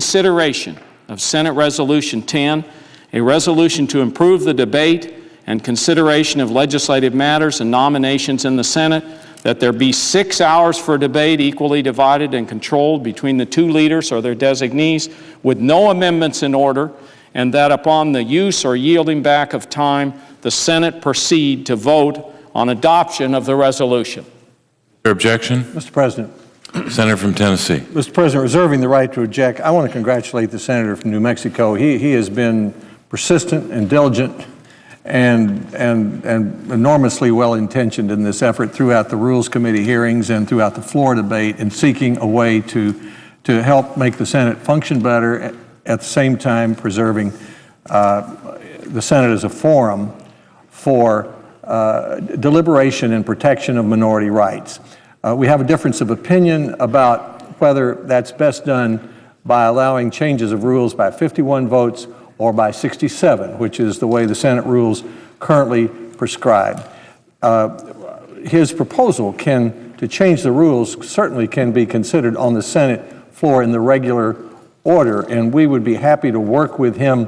consideration of Senate Resolution 10, a resolution to improve the debate and consideration of legislative matters and nominations in the Senate, that there be 6 hours for debate equally divided and controlled between the two leaders or their designees with no amendments in order, and that upon the use or yielding back of time, the Senate proceed to vote on adoption of the resolution. Your objection? Mr. President. Senator from Tennessee. Mr. President, reserving the right to object, I want to congratulate the senator from New Mexico. He has been persistent and diligent and enormously well-intentioned in this effort throughout the Rules Committee hearings and throughout the floor debate in seeking a way to help make the Senate function better, at the same time preserving the Senate as a forum for deliberation and protection of minority rights. We have a difference of opinion about whether that's best done by allowing changes of rules by 51 votes or by 67, which is the way the Senate rules currently prescribe. His proposal to change the rules certainly can be considered on the Senate floor in the regular order, and we would be happy to work with him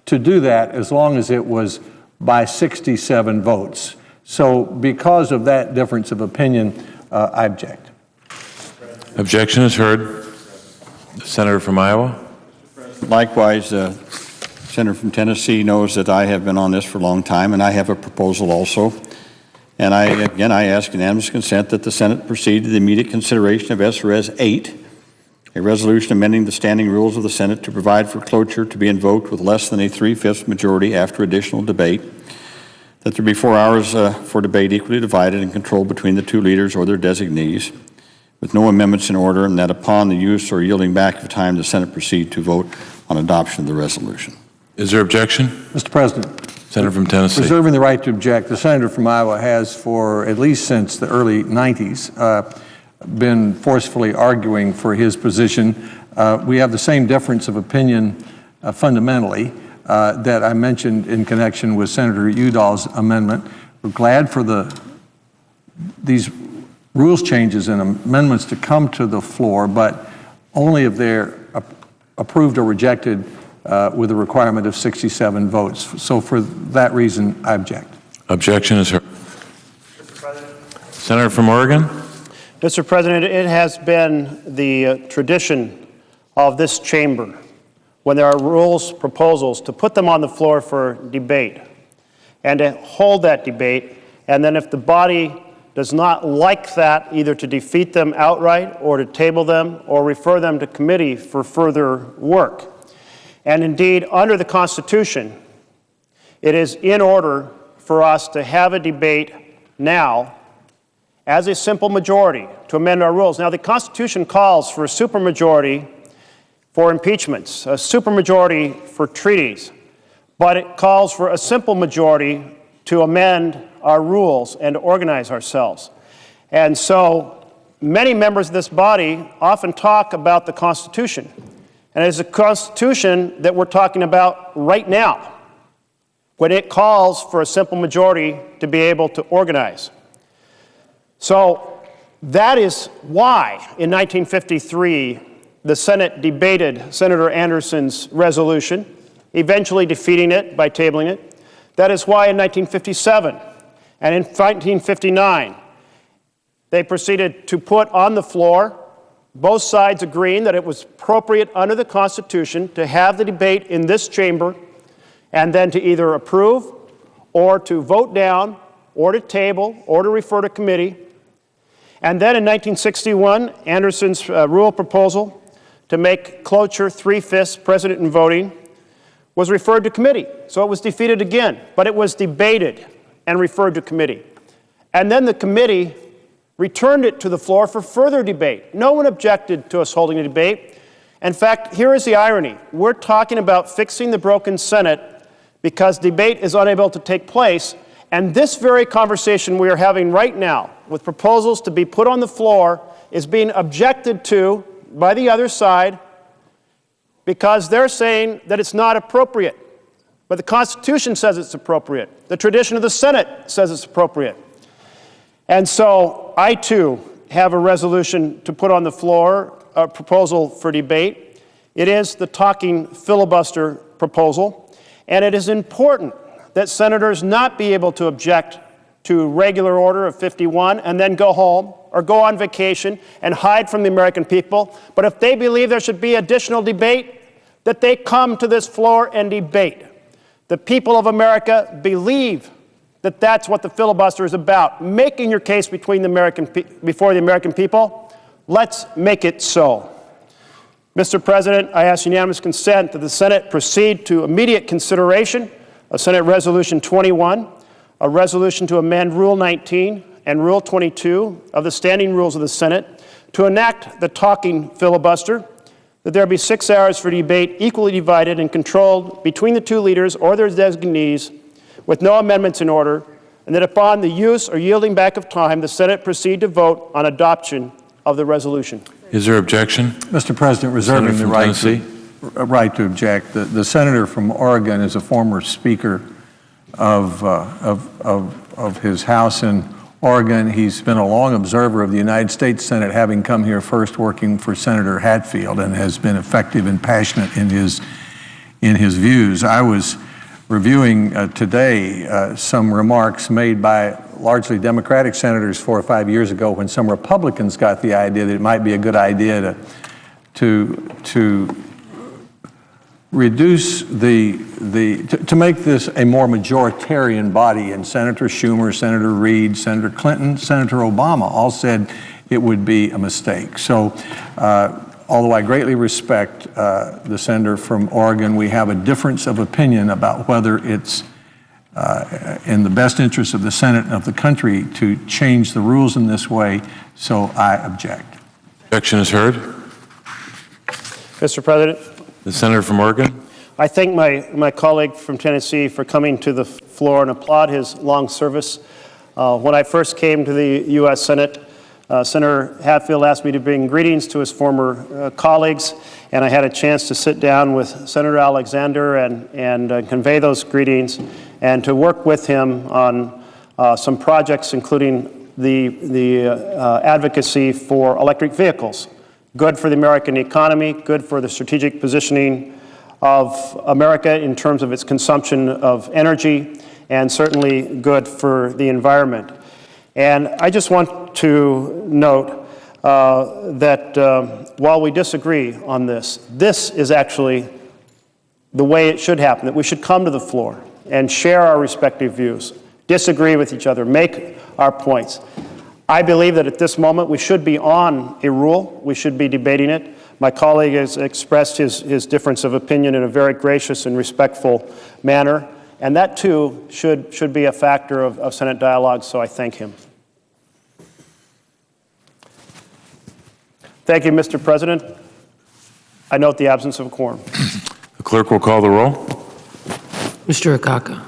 to do that as long as it was by 67 votes. So because of that difference of opinion, I object. Objection is heard. The senator from Iowa. Likewise, Senator from Tennessee knows that I have been on this for a long time, and I have a proposal also. And I ask unanimous consent that the Senate proceed to the immediate consideration of SRES 8, a resolution amending the standing rules of the Senate to provide for cloture to be invoked with less than a 3/5 majority after additional debate, that there be 4 hours for debate equally divided and controlled between the two leaders or their designees, with no amendments in order, and that upon the use or yielding back of time, the Senate proceed to vote on adoption of the resolution. Is there objection? Mr. President. Senator from Tennessee. Reserving the right to object, the senator from Iowa has, for at least since the early 90s, been forcefully arguing for his position. We have the same difference of opinion fundamentally that I mentioned in connection with Senator Udall's amendment. We're glad for these rules changes and amendments to come to the floor, but only if they're approved or rejected with a requirement of 67 votes. So for that reason, I object. Objection is heard. Senator from Oregon. Mr. President, it has been the tradition of this chamber, when there are rules proposals, to put them on the floor for debate and to hold that debate, and then if the body does not like that, either to defeat them outright or to table them or refer them to committee for further work. And indeed, under the Constitution, it is in order for us to have a debate now as a simple majority to amend our rules. Now, the Constitution calls for a supermajority for impeachments, a supermajority for treaties, but it calls for a simple majority to amend our rules and to organize ourselves. And so many members of this body often talk about the Constitution. And it is the Constitution that we're talking about right now, when it calls for a simple majority to be able to organize. So that is why, in 1953, the Senate debated Senator Anderson's resolution, eventually defeating it by tabling it. That is why in 1957 and in 1959, they proceeded to put on the floor, both sides agreeing that it was appropriate under the Constitution to have the debate in this chamber and then to either approve or to vote down or to table or to refer to committee. And then in 1961, Anderson's rule proposal to make cloture 3/5 precedent in voting was referred to committee. So it was defeated again, but it was debated and referred to committee. And then the committee returned it to the floor for further debate. No one objected to us holding a debate. In fact, here is the irony. We're talking about fixing the broken Senate because debate is unable to take place, and this very conversation we are having right now with proposals to be put on the floor is being objected to by the other side because they're saying that it's not appropriate. But the Constitution says it's appropriate. The tradition of the Senate says it's appropriate. And so I, too, have a resolution to put on the floor, a proposal for debate. It is the talking filibuster proposal, and it is important that senators not be able to object to regular order of 51 and then go home or go on vacation and hide from the American people. But if they believe there should be additional debate, that they come to this floor and debate. The people of America believe that that's what the filibuster is about, making your case before the American people. Let's make it so. Mr. President, I ask unanimous consent that the Senate proceed to immediate consideration of Senate Resolution 21, a resolution to amend Rule 19 and Rule 22 of the Standing Rules of the Senate to enact the talking filibuster, that there be 6 hours for debate equally divided and controlled between the two leaders or their designees with no amendments in order, and that upon the use or yielding back of time, the Senate proceed to vote on adoption of the resolution. Is there objection? Mr. President, reserving the right to object. The senator from Oregon is a former speaker of his House in Oregon. He's been a long observer of the United States Senate, having come here first working for Senator Hatfield, and has been effective and passionate in his views. I was reviewing today some remarks made by largely Democratic senators 4 or 5 years ago, when some Republicans got the idea that it might be a good idea to reduce to make this a more majoritarian body. And Senator Schumer, Senator Reid, Senator Clinton, Senator Obama all said it would be a mistake. So although I greatly respect the senator from Oregon, we have a difference of opinion about whether it's in the best interest of the Senate and of the country to change the rules in this way, so I object. Objection is heard. Mr. President, The senator from Oregon. I thank my colleague from Tennessee for coming to the floor and applaud his long service. When I first came to the U.S. Senate, Senator Hatfield asked me to bring greetings to his former colleagues, and I had a chance to sit down with Senator Alexander and convey those greetings, and to work with him on some projects, including the advocacy for electric vehicles. Good for the American economy, good for the strategic positioning of America in terms of its consumption of energy, and certainly good for the environment. And I just want to note that while we disagree on this, this is actually the way it should happen, that we should come to the floor and share our respective views, disagree with each other, make our points. I believe that at this moment we should be on a rule, we should be debating it. My colleague has expressed his difference of opinion in a very gracious and respectful manner, and that too should be a factor of Senate dialogue, so I thank him. Thank you, Mr. President. I note the absence of a quorum. The clerk will call the roll. Mr. Akaka.